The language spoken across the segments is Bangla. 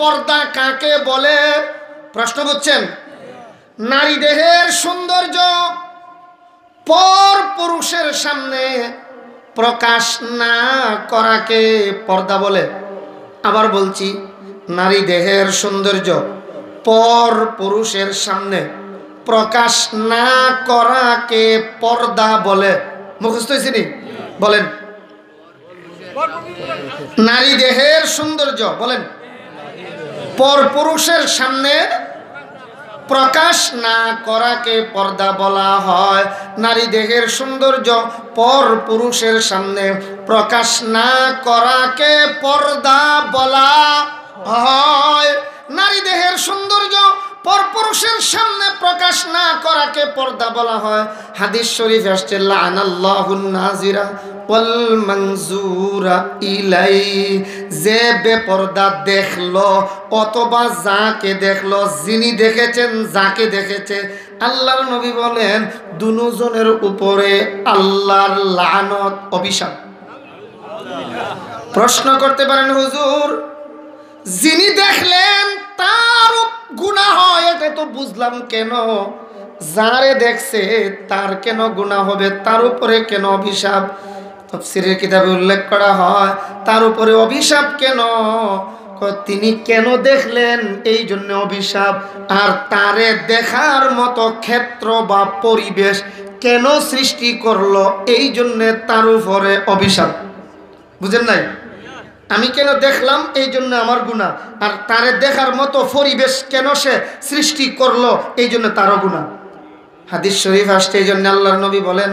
পর্দা কাকে বলে? প্রশ্ন বুঝছেন? নারী দেহের সৌন্দর্য পর পুরুষের সামনে প্রকাশ না করাকে পর্দা বলে। আবার বলছি, নারী দেহের সৌন্দর্য পর পুরুষের সামনে প্রকাশ না করাকে পর্দা বলে। মুখস্থ হয়েছে নি? বলেন। নারী দেহের সৌন্দর্য বলেন পর পুরুষের সামনে প্রকাশ না করাকে পর্দা বলা হয়। নারী দেহের সৌন্দর্য পর পুরুষের সামনে প্রকাশ না করাকে পর্দা বলা হয়। নারী দেহের সৌন্দর্য পর পুরুষের সামনে প্রকাশ না করাকে পর্দা বলা হয়। হাদিস শরীফে আসছে, লানাল্লাহুন নাজিরা ওয়াল মানজুরা ইলাই। যে বেপরদা দেখলো অথবা যাকে দেখলো, যিনি দেখেছেন যাকে দেখেছে, আল্লাহর নবী বলেন দুজনের উপরে আল্লাহর লানত, অভিশাপ। প্রশ্ন করতে পারেন, হুজুর যিনি দেখলেন তার গুনাহ হয়, এটা তো বুঝলাম, কেন যারে দেখছে তার কেন গুনাহ হবে, তার উপরে কেন অভিশাপ? তাফসীরের কিতাবে উল্লেখ করা হয় তার উপরে অভিশাপ কেন? তিনি কেন দেখলেন এই জন্য অভিশাপ। আর তারে দেখার মতো ক্ষেত্র বা পরিবেশ কেন সৃষ্টি করলো এই জন্যে তার উপরে অভিশাপ। বুঝেন নাই? আমি কেন দেখলাম এই জন্য আমার গুনাহ, আর তারে দেখার মতো পরিবেশ কেন সে সৃষ্টি করলো এই জন্য তারও গুনাহ। হাদিস শরীফ আসছে, এই জন্য আল্লাহর নবী বলেন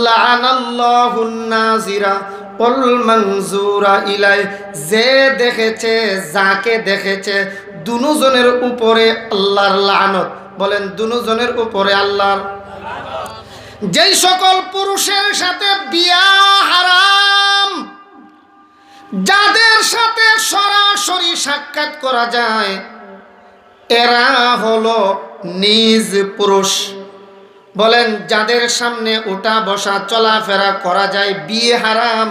লানাল্লাহুন নাজিরা ওয়াল মানজুরা ইলাই। যে দেখেছে যাকে দেখেছে দুজনের উপরে আল্লাহর লানত। বলেন দুজনের উপরে আল্লাহর। যেই সকল পুরুষের সাথে বিয়া হারাম, যাদের সাথে সরাসরি সাক্ষাৎ করা যায়, এরা হলো নিজ পুরুষ। বলেন যাদের সামনে ওঠা বসা চলাফেরা করা যায়, বিয়ে হারাম।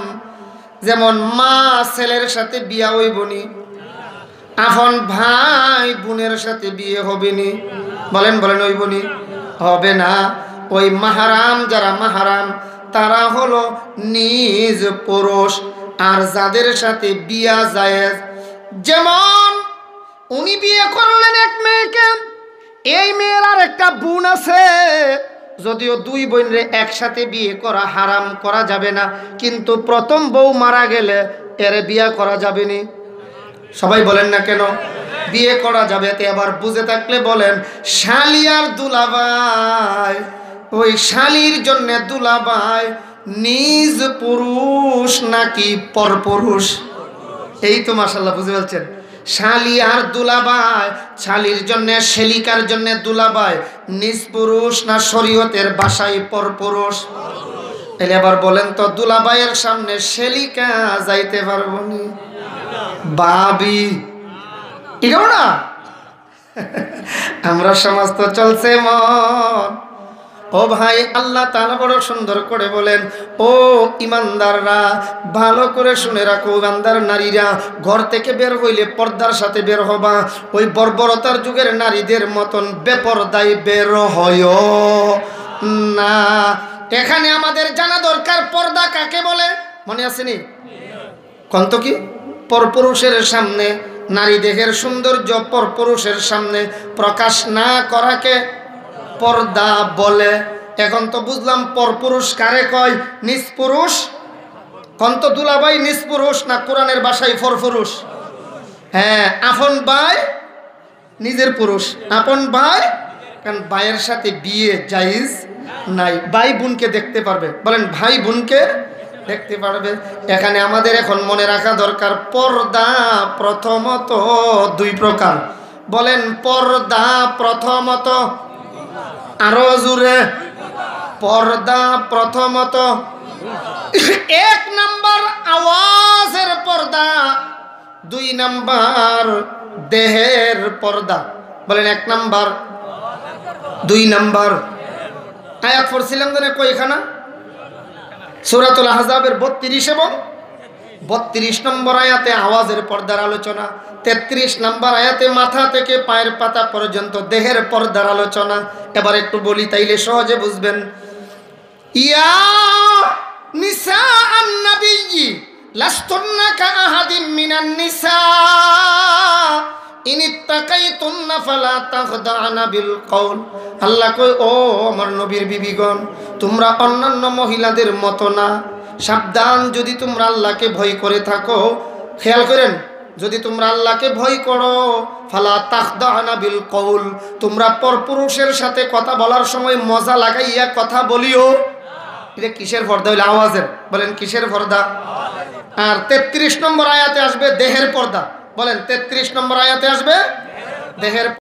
যেমন মা ছেলের সাথে বিয়া হইবনি, আপন ভাই বোনের সাথে বিয়ে হবেনি। বলেন বলেন হইবনি? হবে না। ওই মাহারাম, যারা মাহারাম তারা হলো নিজ পুরুষ। আর যাদের সাথে বিয়া জায়েজ, যেমন উনি বিয়ে করলেন এক মেয়েকে, এই মেয়ের আর একটা বোন আছে, যদিও দুই বোনরে একসাথে বিয়ে করা হারাম, করা যাবে না, কিন্তু প্রথম বউ মারা গেলে এর বিয়ে করা যাবে না। সবাই বলেন না কেন? বিয়ে করা যাবে। এতে আবার বুঝে থাকলে বলেন শালি আর দুলাভাই, ওই শালির জন্য দুলাভাই নিজ পুরুষ নাকি পরপুরুষ? এই তো মাশাআল্লাহ বুঝে বলছেন। শালি আর দুলাভাই, শালির জন্য শেলিকার জন্য দুলাভাই নিজ পুরুষ না শরীয়তের ভাষায় পরপুরুষ? তাহলে আবার বলেন তো দুলাভাইয়ের সামনে শেলিকা যাইতে পারবো নি? বাবি এটাও না। আমরা সমাজ তো চলছে মন। ও ভাই, আল্লাহ তাআলা বড় সুন্দর করে বলেন, ও ইমানদাররা ভালো করে শুনে রাখো, ইমানদার নারীরা ঘর থেকে বের হইলে পর্দার সাথে বের হবা। ওই বর্বরতার যুগের নারীদের মতন বেপরদায় বের হয় না। এখানে আমাদের জানা দরকার পর্দা কাকে বলে। মনে আসেনি? কন্ত কি? পরপুরুষের সামনে নারী দেহের সৌন্দর্য পরপুরুষের সামনে প্রকাশ না করাকে পর্দা বলে। এখন তো বুঝলাম পরপুরুষ কারে কয়? নিজ পুরুষ। কন্ত দুলাভাই নিজ পুরুষ না কোরআনের ভাষায় পরপুরুষ? হ্যাঁ, আপন ভাই নিজের পুরুষ, আপন ভাই। কারণ ভাইয়ের সাথে বিয়ে জায়েজ নাই, ভাই বোনকে দেখতে পারবে। বলেন ভাই বোনকে দেখতে পারবে। এখানে আমাদের এখন মনে রাখা দরকার, পর্দা প্রথমত দুই প্রকার। বলেন পর্দা প্রথমত, আরো জোরে, পর্দা প্রথমত এক নাম্বার আওয়াজের পর্দা, দুই নাম্বার দেহের পর্দা। বলেন এক নাম্বার, দুই নাম্বার। আয়াত পড়ছিলাম জানে কয়খানা? সূরাতুল আহজাবের 32 এবং 32 নম্বর আয়াতে আওয়াজের পর্দার আলোচনা, 33 নম্বর আয়াতে মাথা থেকে পায়ের পাতা পর্যন্ত দেহের পর্দার আলোচনা। এবার একটু বলি তাইলে সহজে বুঝবেন। ইয়া নিসা আন-নবী লাস্তুন্না কাআহাদিম মিনান নিসা ইনিত্তাকাইতুন্না ফালা তাখদা'না বিল কওল। আল্লাহ কয়, ও আমার নবীর বিবিগণ, তোমরা অন্যান্য মহিলাদের মতো না, সাবধান। যদি তোমরা আল্লাহকে ভয় করে থাকো, খেয়াল করেন, যদি তোমরা আল্লাহকে ভয় করো, ফালা তাখদা'না বিল কওল, তোমরা পরপুরুষের সাথে কথা বলার সময় মজা লাগাইয়া কথা বলিও। এটা কিসের পর্দা হইল? আওয়াজের। বলেন কিসের পর্দা? আর 33 নম্বর আয়াতে আসবে দেহের পর্দা। বলেন 33 নম্বর আয়াতে আসবে দেহের